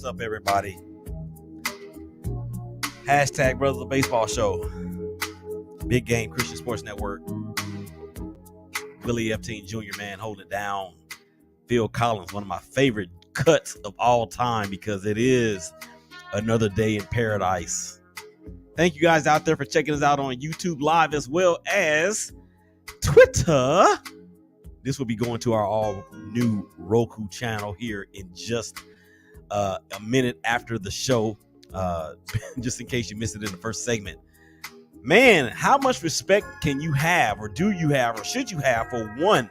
up, everybody? Hashtag Brothers of Baseball Show. Big Game Christian Sports Network. Willie Epstein Jr., man, holding it down. Phil Collins, one of my favorite cuts of all time because it is another day in paradise. Thank you guys out there for checking us out on YouTube Live as well as Twitter. This will be going to our all new Roku channel here in just a minute after the show, just in case you missed it in the first segment. Man, how much respect can you have, or do you have, or should you have for one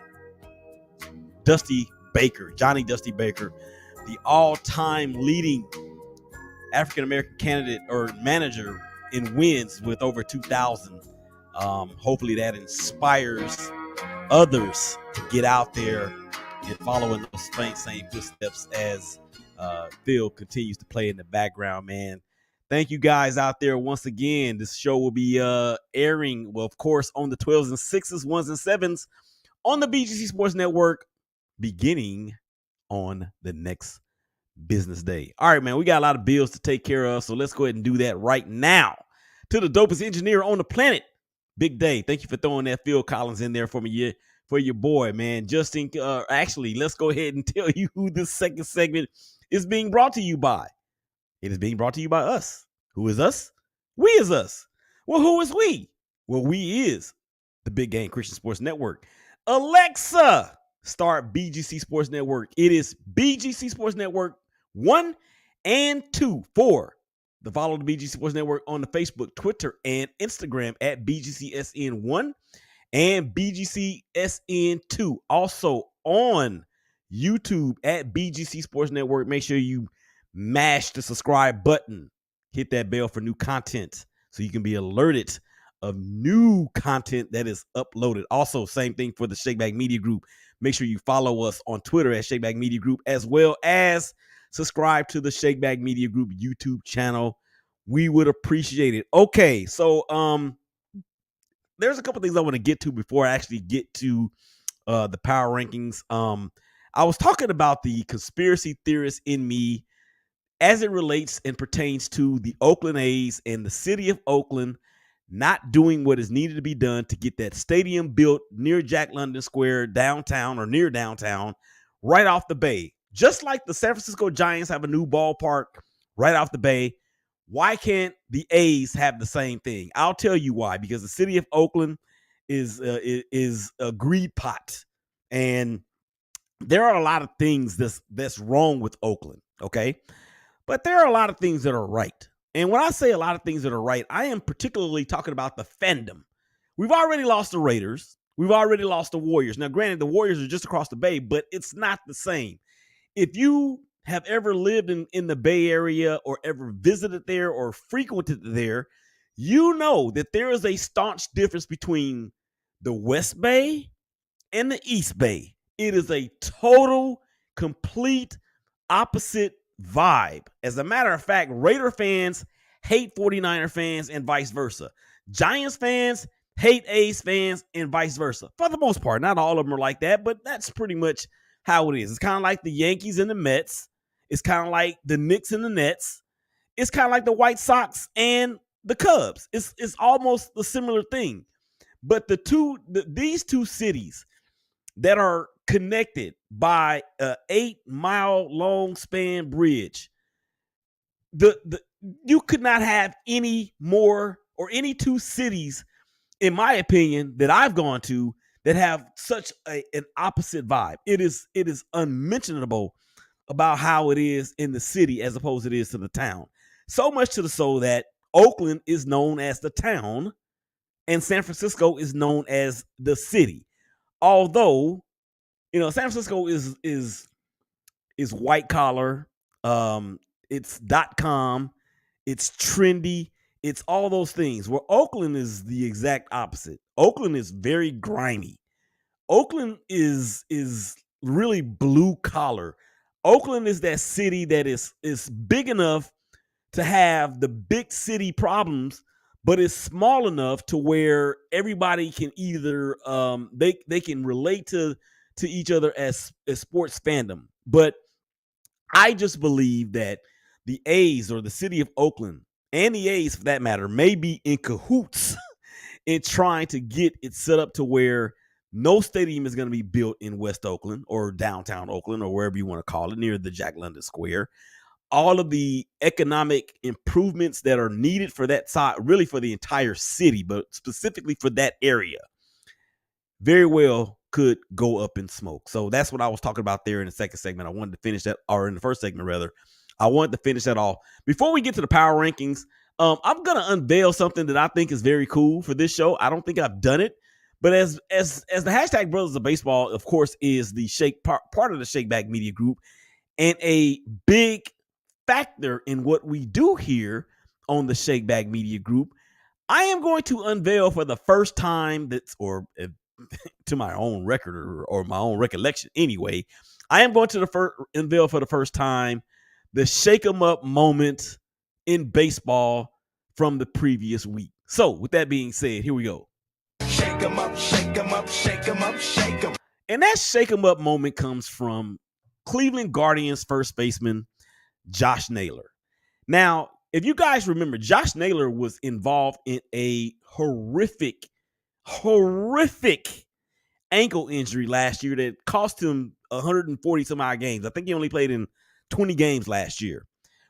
Dusty Baker, Johnny Dusty Baker, the all-time leading African-American candidate or manager in wins with over 2,000. Hopefully that inspires others to get out there and follow in those same footsteps as Phil continues to play in the background, man. Thank you guys out there once again. This show will be airing, well, of course, on the 12s and 6s, 1s and 7s on the BGC Sports Network beginning on the next business day. All right, man, we got a lot of bills to take care of, so let's go ahead and do that right now. To the dopest engineer on the planet, Big Dave. Thank you for throwing that Phil Collins in there for me, for your boy, man. Actually, let's go ahead and tell you who this second segment is being brought to you by. It is being brought to you by us. Who is us? We is us. Well, who is we? Well, we is the Big Game Christian Sports Network. Alexa, start BGC Sports Network. It is BGC Sports Network 1 and 2 for the follow the BGC Sports Network on the Facebook, Twitter, and Instagram at BGCSN1 and BGCSN2. Also on YouTube at BGC Sports Network. Make sure you mash the subscribe button. Hit that bell for new content so you can be alerted of new content that is uploaded. Also, same thing for the Shakeback Media Group. Make sure you follow us on Twitter at Shakeback Media Group, as well as subscribe to the Shakeback Media Group YouTube channel. We would appreciate it. Okay, so there's a couple things I want to get to before I actually get to the power rankings. I was talking about the conspiracy theorist in me as it relates and pertains to the Oakland A's and the city of Oakland not doing what is needed to be done to get that stadium built near Jack London Square, downtown or near downtown, right off the bay. Just like the San Francisco Giants have a new ballpark right off the bay, why can't the A's have the same thing? I'll tell you why. Because the city of Oakland is a greed pot, and there are a lot of things that's wrong with Oakland. Okay. But there are a lot of things that are right. And when I say a lot of things that are right, I am particularly talking about the fandom. We've already lost the Raiders. We've already lost the Warriors. Now, granted, the Warriors are just across the bay, but it's not the same. If you have ever lived in the Bay Area or ever visited there or frequented there, you know that there is a staunch difference between the West Bay and the East Bay. It is a total, complete opposite vibe. As a matter of fact, Raider fans hate 49er fans and vice versa. Giants fans hate A's fans and vice versa. For the most part, not all of them are like that, but that's pretty much how it is. It's kind of like the Yankees and the Mets. It's kind of like the Knicks and the Nets. It's kind of like the White Sox and the Cubs. It's almost a similar thing. But these two cities that are connected by a 8-mile long span bridge, you could not have any more or any two cities, in my opinion, that I've gone to that have such an opposite vibe. It is unmentionable about how it is in the city as opposed to it is to the town. So much to the so that Oakland is known as the town and San Francisco is known as the city. Although, San Francisco is white collar, it's .com, it's trendy, it's all those things. Where Oakland is the exact opposite. Oakland is very grimy. Oakland is really blue collar. Oakland is that city that is big enough to have the big city problems, but it's small enough to where everybody can either they can relate to each other as sports fandom. But I just believe that the A's or the city of Oakland and the A's, for that matter, may be in cahoots in trying to get it set up to where no stadium is going to be built in West Oakland or downtown Oakland or wherever you want to call it, near the Jack London Square. All of the economic improvements that are needed for that side, really for the entire city, but specifically for that area, very well could go up in smoke. So that's what I was talking about there in the second segment. I wanted to finish that, or in the first segment, rather. I wanted to finish that off. Before we get to the power rankings, I'm going to unveil something that I think is very cool for this show. I don't think I've done it, but as the hashtag Brothers of Baseball, of course, is the part of the Shake Back Media Group, and a big factor in what we do here on the Shake Back Media Group, I am going to unveil for the first time, to my own record or my own recollection anyway, I am going to unveil for the first time the shake 'em up moment in baseball from the previous week. So with that being said, here we go. Shake 'em up, shake 'em up, shake 'em up, shake 'em. And that shake 'em up moment comes from Cleveland Guardians first baseman Josh Naylor. Now, if you guys remember, Josh Naylor was involved in a horrific ankle injury last year that cost him 140 some odd games. I think he only played in 20 games last year.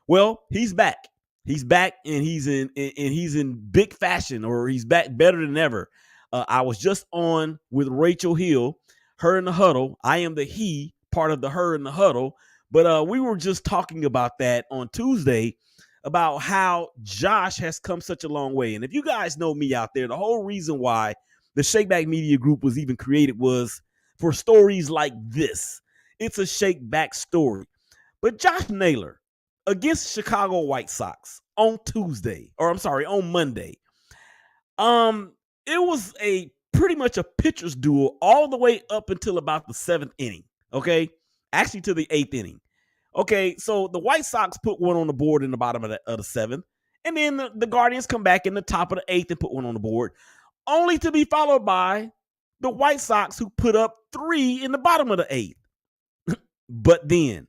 Well, he's back. He's back, and he's in big fashion, or he's back better than ever. I was just on with Rachel Hill, Her in the Huddle. I am the he part of the Her in the Huddle. But we were just talking about that on Tuesday, about how Josh has come such a long way. And if you guys know me out there, the whole reason why the Shake Back Media Group was even created was for stories like this. It's a Shake Back story. But Josh Naylor against Chicago White Sox on Monday. It was pretty much a pitcher's duel all the way up until about the 7th inning. Okay. Actually, to the 8th inning. Okay, so the White Sox put one on the board in the bottom of the 7th, and then the Guardians come back in the top of the 8th and put one on the board, only to be followed by the White Sox, who put up 3 in the bottom of the 8th. But then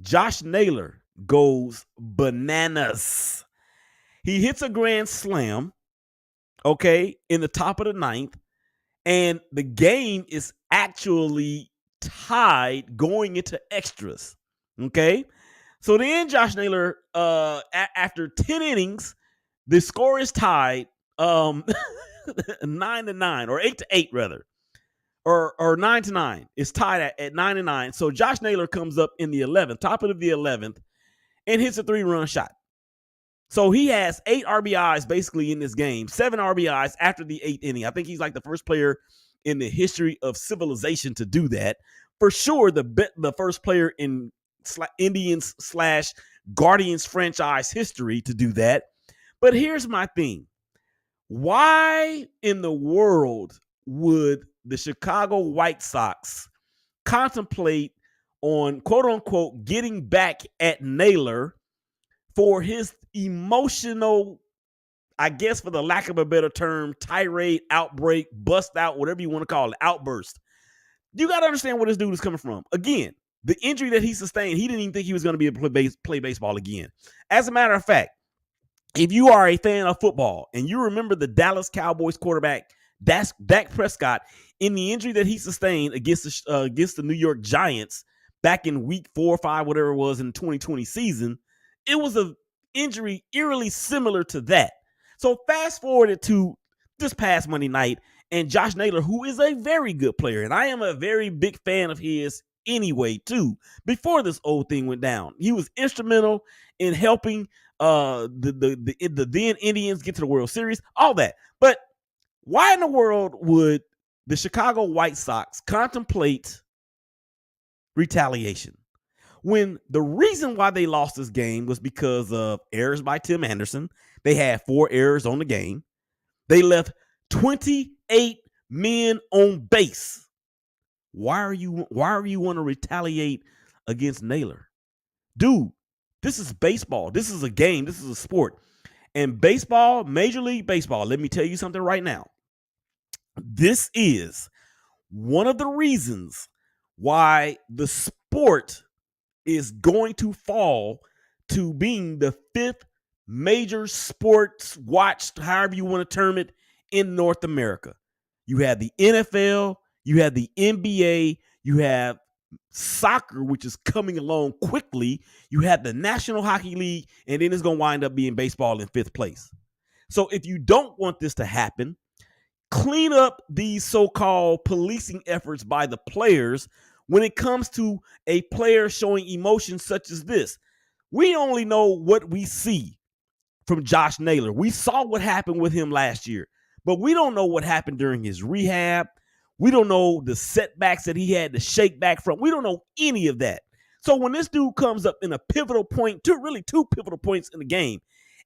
Josh Naylor goes bananas. He hits a grand slam, okay, in the top of the 9th, and the game is actually tied going into extras. Okay. So then Josh Naylor, after 10 innings, the score is tied 9-9, or 8-8 rather, or 9-9. It's tied at 9-9. So Josh Naylor comes up in the 11th, top of the 11th, and hits a 3-run shot. So he has 8 RBIs basically in this game, 7 RBIs after the 8th inning. I think he's like the first player in the history of civilization to do that. For sure, the first player in Indians / Guardians franchise history to do that. But here's my thing. Why in the world would the Chicago White Sox contemplate on, quote unquote, getting back at Naylor for his emotional, I guess for the lack of a better term, tirade, outbreak, bust out, whatever you want to call it, outburst? You got to understand where this dude is coming from. Again, the injury that he sustained, he didn't even think he was going to be able to play baseball again. As a matter of fact, if you are a fan of football and you remember the Dallas Cowboys quarterback, Dak Prescott, in the injury that he sustained against the New York Giants back in week 4 or 5, whatever it was in the 2020 season, it was an injury eerily similar to that. So fast forward to this past Monday night, and Josh Naylor, who is a very good player, and I am a very big fan of his anyway, too, before this old thing went down. He was instrumental in helping the then Indians get to the World Series, all that. But why in the world would the Chicago White Sox contemplate retaliation when the reason why they lost this game was because of errors by Tim Anderson? They had 4 errors on the game. They left 28 men on base. Why are you want to retaliate against Naylor? Dude, this is baseball. This is a game. This is a sport. And baseball, Major League Baseball, let me tell you something right now. This is one of the reasons why the sport is going to fall to being the 5th major sports watched, however you want to term it, in North America. You have the NFL, you have the NBA, you have soccer, which is coming along quickly. You have the National Hockey League, and then it's going to wind up being baseball in 5th place. So if you don't want this to happen, clean up these so-called policing efforts by the players when it comes to a player showing emotion such as this. We only know what we see from Josh Naylor. We saw what happened with him last year, but we don't know what happened during his rehab. We don't know the setbacks that he had to shake back from. We don't know any of that. So when this dude comes up in a pivotal point, two pivotal points in the game,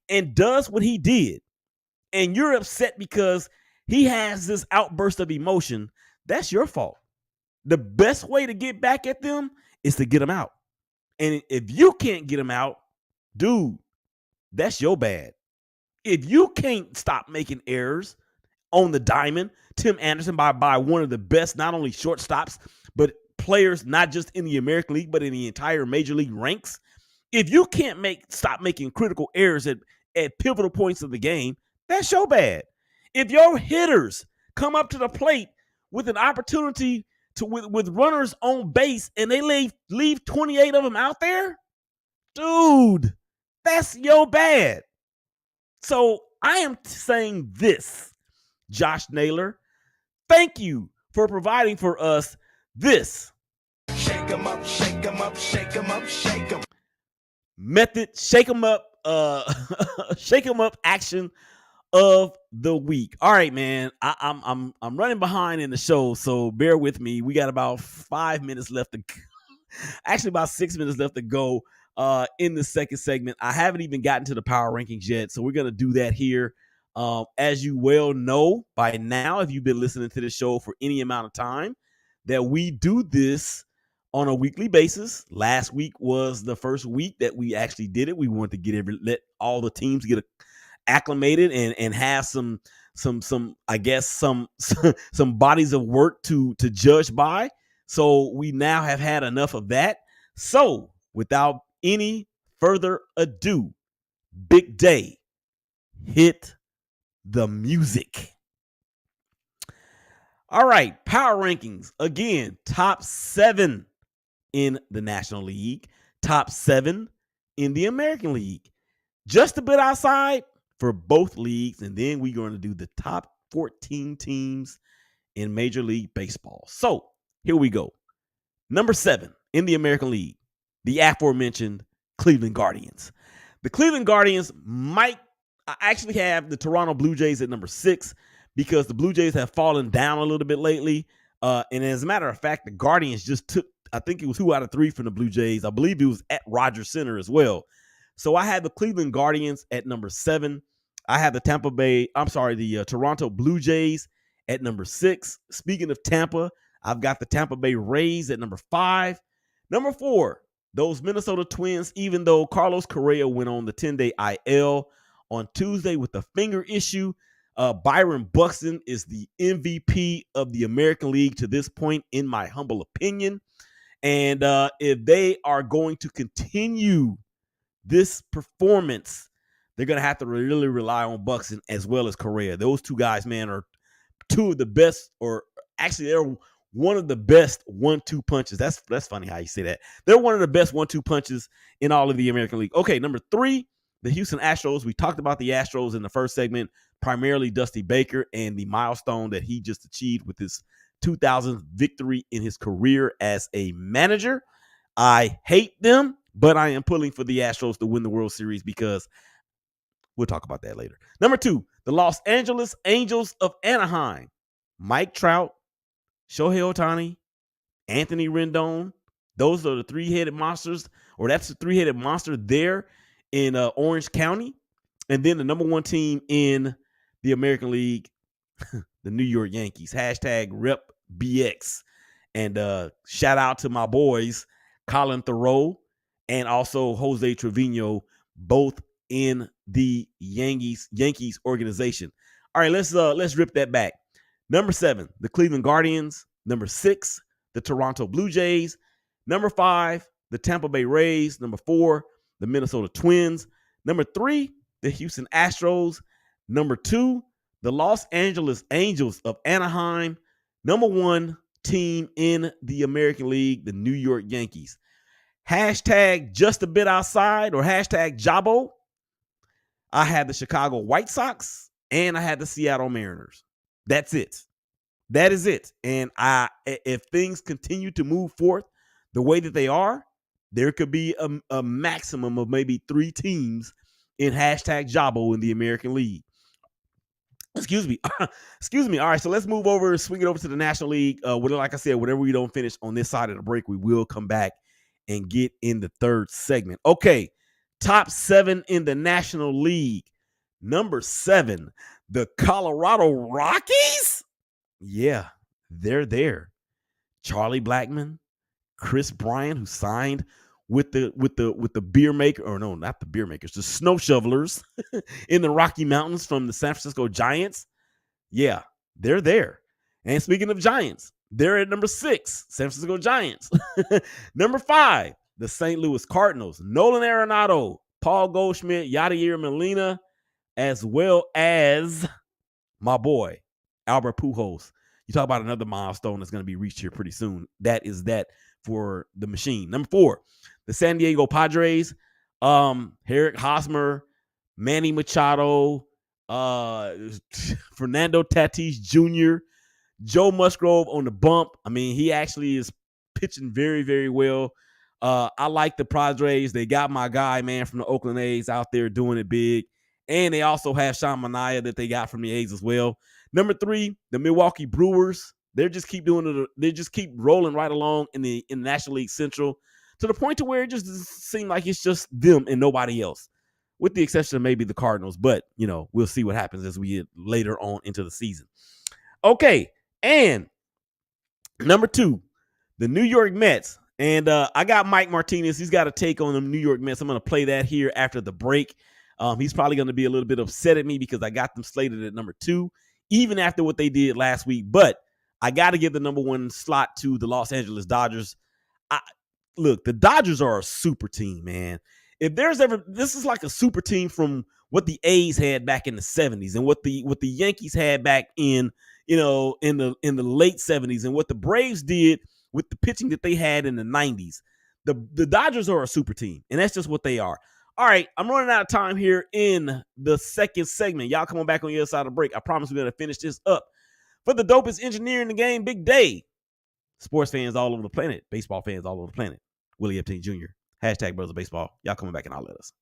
and does what he did, and you're upset because he has this outburst of emotion, that's your fault. The best way to get back at them is to get them out. And if you can't get them out, dude, that's your bad. If you can't stop making errors on the diamond, Tim Anderson by one of the best, not only shortstops, but players, not just in the American League, but in the entire major league ranks. If you can't stop making critical errors at pivotal points of the game, that's your bad. If your hitters come up to the plate with an opportunity to with runners on base and they leave 28 of them out there, dude, that's your bad. So I am saying this, Josh Naylor, thank you for providing for us this. Shake 'em up, shake 'em up, shake 'em up, shake 'em. Method, shake 'em up, shake 'em up action of the week. All right, man. I'm running behind in the show, so bear with me. We got about 5 minutes left to go. Actually, about 6 minutes left to go in the second segment. I haven't even gotten to the power rankings yet, so we're gonna do that here. As you well know by now, if you've been listening to the show for any amount of time, that we do this on a weekly basis. Last week was the first week that we actually did it. We wanted to let all the teams get acclimated and have some I guess some bodies of work to judge by. So we now have had enough of that. So without any further ado, Big Day, hit the music. All right, power rankings. Again, top 7 in the National League, top 7 in the American League. Just a bit outside for both leagues, and then we're going to do the top 14 teams in Major League Baseball. So here we go. Number 7 in the American League, the aforementioned Cleveland Guardians. The Cleveland Guardians might actually have the Toronto Blue Jays at number 6 because the Blue Jays have fallen down a little bit lately. And as a matter of fact, the Guardians just took, I think it was 2 out of 3 from the Blue Jays. I believe it was at Rogers Center as well. So I had the Cleveland Guardians at number 7. I have the Toronto Blue Jays at number 6. Speaking of Tampa, I've got the Tampa Bay Rays at number 5. Number 4, those Minnesota Twins, even though Carlos Correa went on the 10-day IL on Tuesday with a finger issue, Byron Buxton is the MVP of the American League to this point, in my humble opinion. And if they are going to continue this performance, they're going to have to really rely on Buxton as well as Correa. Those two guys, man, are two of the best, or actually they're one of the best 1-2 punches. That's funny how you say that. They're one of the best 1-2 punches in all of the American League. Okay, number 3, the Houston Astros. We talked about the Astros in the first segment, primarily Dusty Baker and the milestone that he just achieved with his 2000th victory in his career as a manager. I hate them, but I am pulling for the Astros to win the World Series because we'll talk about that later. Number 2, the Los Angeles Angels of Anaheim. Mike Trout, Shohei Ohtani, Anthony Rendon. Those are the three-headed monsters, or that's the three-headed monster there in Orange County. And then the number 1 team in the American League, the New York Yankees. #RepBX. And shout out to my boys, Colin Thoreau and also Jose Trevino, both in the Yankees organization. All right, let's rip that back. Number 7, the Cleveland Guardians. Number 6, the Toronto Blue Jays. Number 5, the Tampa Bay Rays. Number 4, the Minnesota Twins. Number 3, the Houston Astros. Number 2, the Los Angeles Angels of Anaheim. Number 1 team in the American League, the New York Yankees. Hashtag just a bit outside or hashtag Jabo. I had the Chicago White Sox and I had the Seattle Mariners. That's it. That is it. And if things continue to move forth the way that they are, there could be a maximum of maybe 3 teams in hashtag Jabo in the American League. Excuse me. Excuse me. All right, so let's move over, swing it over to the National League. Like I said, whatever we don't finish on this side of the break, we will come back and get in the third segment. Okay, top 7 in the National League. Number 7, the Colorado Rockies. Yeah, they're there. Charlie Blackmon, Chris Bryant, who signed with the beer maker, or no, not the beer makers, the snow shovelers in the Rocky Mountains from the San Francisco Giants. Yeah, they're there. And speaking of Giants, they're at number 6, San Francisco Giants. Number 5, the St. Louis Cardinals, Nolan Arenado, Paul Goldschmidt, Yadier Molina, as well as my boy, Albert Pujols. You talk about another milestone that's going to be reached here pretty soon. That is that for the machine. Number 4, the San Diego Padres, Eric Hosmer, Manny Machado, Fernando Tatis Jr., Joe Musgrove on the bump. I mean, he actually is pitching very, very well. I like the Padres. They got my guy, man, from the Oakland A's out there doing it big. And they also have Sean Manaea that they got from the A's as well. Number 3, the Milwaukee Brewers. They just keep doing it. They just keep rolling right along in the National League Central to the point to where it just seems like it's just them and nobody else, with the exception of maybe the Cardinals. But, we'll see what happens as we get later on into the season. Okay, and number 2, the New York Mets. And I got Mike Martinez. He's got a take on the New York Mets. I'm going to play that here after the break. He's probably going to be a little bit upset at me because I got them slated at number 2, even after what they did last week. But I got to give the number 1 slot to the Los Angeles Dodgers. Look, the Dodgers are a super team, man. If there's ever, this is like a super team from what the A's had back in the 70s and what the Yankees had back in the late 70s and what the Braves did with the pitching that they had in the 90s. The Dodgers are a super team, and that's just what they are. All right, I'm running out of time here in the second segment. Y'all come on back on the other side of the break. I promise we're going to finish this up. For the dopest engineer in the game, Big Day. Sports fans all over the planet. Baseball fans all over the planet. Willie Epstein Jr. Hashtag Brothers of Baseball. Y'all coming back and holler at us.